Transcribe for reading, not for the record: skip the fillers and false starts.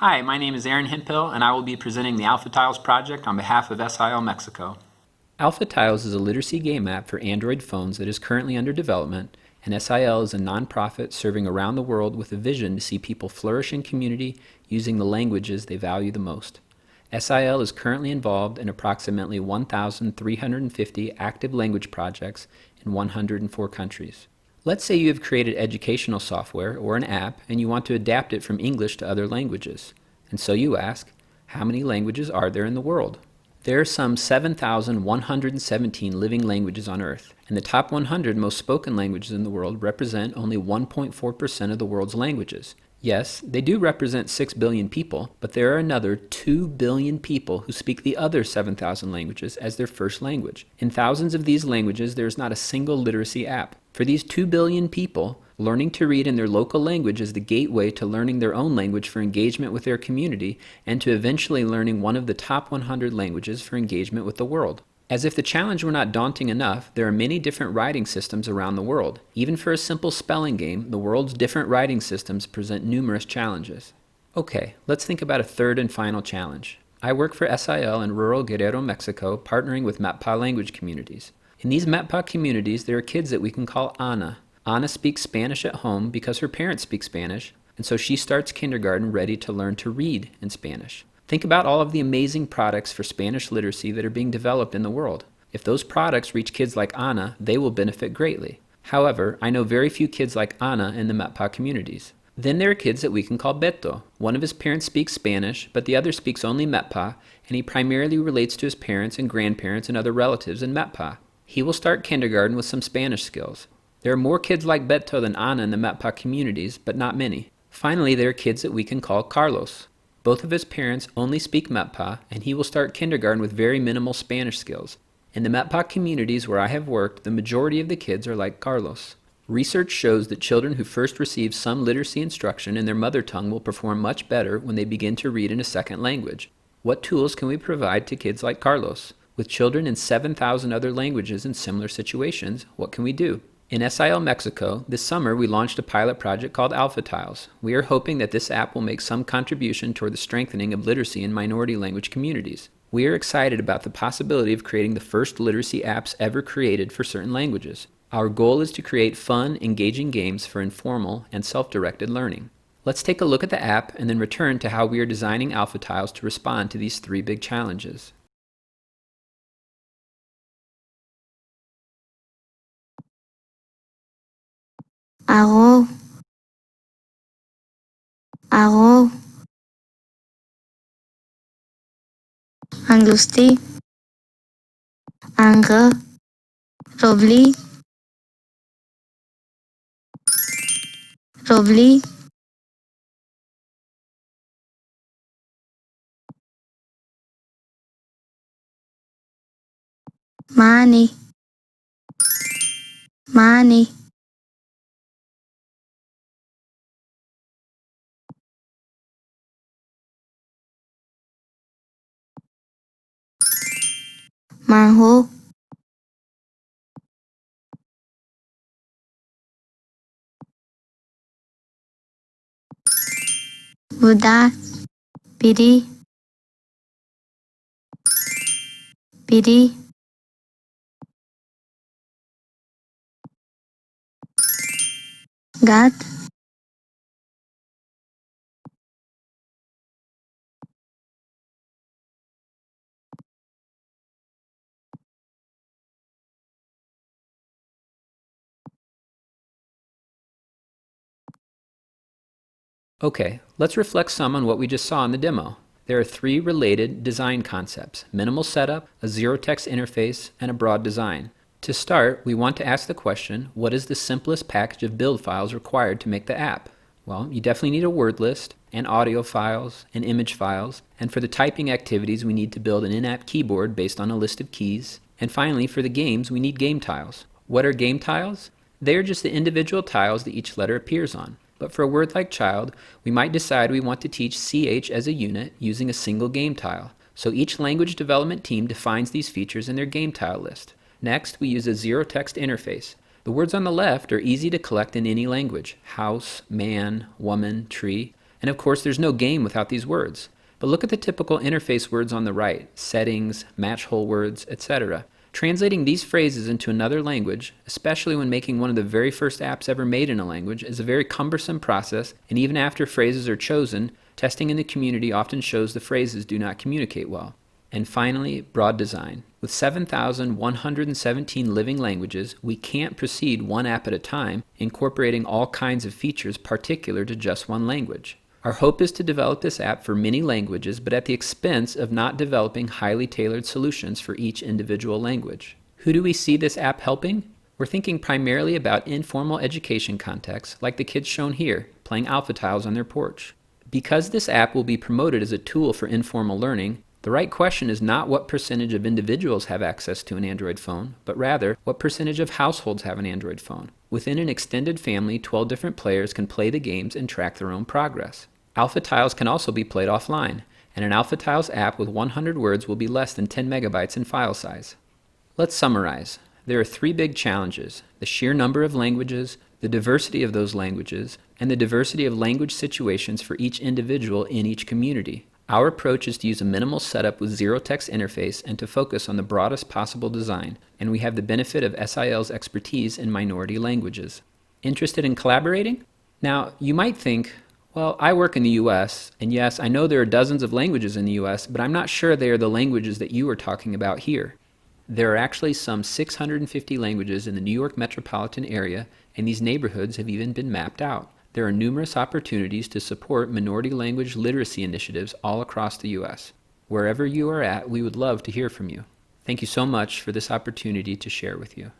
Hi, my name is Aaron Hemphill, and I will be presenting the Alpha Tiles project on behalf of SIL Mexico. Alpha Tiles is a literacy game app for Android phones that is currently under development, and SIL is a nonprofit serving around the world with a vision to see people flourish in community using the languages they value the most. SIL is currently involved in approximately 1,350 active language projects in 104 countries. Let's say you have created educational software or an app and you want to adapt it from English to other languages. And so you ask, how many languages are there in the world? There are some 7,117 living languages on Earth, and the top 100 most spoken languages in the world represent only 1.4% of the world's languages. Yes, they do represent 6 billion people, but there are another 2 billion people who speak the other 7,000 languages as their first language. In thousands of these languages, there is not a single literacy app. For these 2 billion people, learning to read in their local language is the gateway to learning their own language for engagement with their community and to eventually learning one of the top 100 languages for engagement with the world. As if the challenge were not daunting enough, there are many different writing systems around the world. Even for a simple spelling game, the world's different writing systems present numerous challenges. Okay, let's think about a third and final challenge. I work for SIL in rural Guerrero, Mexico, partnering with MEPA language communities. In these MEPA communities, there are kids that we can call Ana. Ana speaks Spanish at home because her parents speak Spanish, and so she starts kindergarten ready to learn to read in Spanish. Think about all of the amazing products for Spanish literacy that are being developed in the world. If those products reach kids like Ana, they will benefit greatly. However, I know very few kids like Ana in the MEPA communities. Then there are kids that we can call Beto. One of his parents speaks Spanish, but the other speaks only MEPA, and he primarily relates to his parents and grandparents and other relatives in MEPA. He will start kindergarten with some Spanish skills. There are more kids like Beto than Ana in the MEPA communities, but not many. Finally, there are kids that we can call Carlos. Both of his parents only speak MEPA, and he will start kindergarten with very minimal Spanish skills. In the MEPA communities where I have worked, the majority of the kids are like Carlos. Research shows that children who first receive some literacy instruction in their mother tongue will perform much better when they begin to read in a second language. What tools can we provide to kids like Carlos? With children in 7,000 other languages in similar situations, what can we do? In SIL Mexico, this summer we launched a pilot project called Alpha Tiles. We are hoping that this app will make some contribution toward the strengthening of literacy in minority language communities. We are excited about the possibility of creating the first literacy apps ever created for certain languages. Our goal is to create fun, engaging games for informal and self-directed learning. Let's take a look at the app and then return to how we are designing Alpha Tiles to respond to these three big challenges. Arrow, arrow, angusty, anger, lovely, lovely, money, money, manho, Buddha, piri, piri, God, Okay, let's reflect some on what we just saw in the demo. There are three related design concepts: minimal setup, a zero-text interface, and a broad design. To start, we want to ask the question, what is the simplest package of build files required to make the app? Well, you definitely need a word list, and audio files, and image files, and for the typing activities we need to build an in-app keyboard based on a list of keys, and finally for the games we need game tiles. What are game tiles? They are just the individual tiles that each letter appears on. But for a word like child, we might decide we want to teach CH as a unit using a single game tile. So each language development team defines these features in their game tile list. Next, we use a zero-text interface. The words on the left are easy to collect in any language: house, man, woman, tree. And of course, there's no game without these words. But look at the typical interface words on the right: settings, match whole words, etc. Translating these phrases into another language, especially when making one of the very first apps ever made in a language, is a very cumbersome process, and even after phrases are chosen, testing in the community often shows the phrases do not communicate well. And finally, broad design. With 7,117 living languages, we can't proceed one app at a time, incorporating all kinds of features particular to just one language. Our hope is to develop this app for many languages, but at the expense of not developing highly tailored solutions for each individual language. Who do we see this app helping? We're thinking primarily about informal education contexts, like the kids shown here, playing alpha tiles on their porch. Because this app will be promoted as a tool for informal learning, the right question is not what percentage of individuals have access to an Android phone, but rather what percentage of households have an Android phone. Within an extended family, 12 different players can play the games and track their own progress. Alpha tiles can also be played offline, and an Alpha Tiles app with 100 words will be less than 10 megabytes in file size. Let's summarize. There are 3 big challenges: the sheer number of languages, the diversity of those languages, and the diversity of language situations for each individual in each community. Our approach is to use a minimal setup with zero text interface and to focus on the broadest possible design, and we have the benefit of SIL's expertise in minority languages. Interested in collaborating? Now, you might think, well, I work in the US, and yes, I know there are dozens of languages in the US, but I'm not sure they are the languages that you are talking about here. There are actually some 650 languages in the New York metropolitan area, and these neighborhoods have even been mapped out. There are numerous opportunities to support minority language literacy initiatives all across the US. Wherever you are at, we would love to hear from you. Thank you so much for this opportunity to share with you.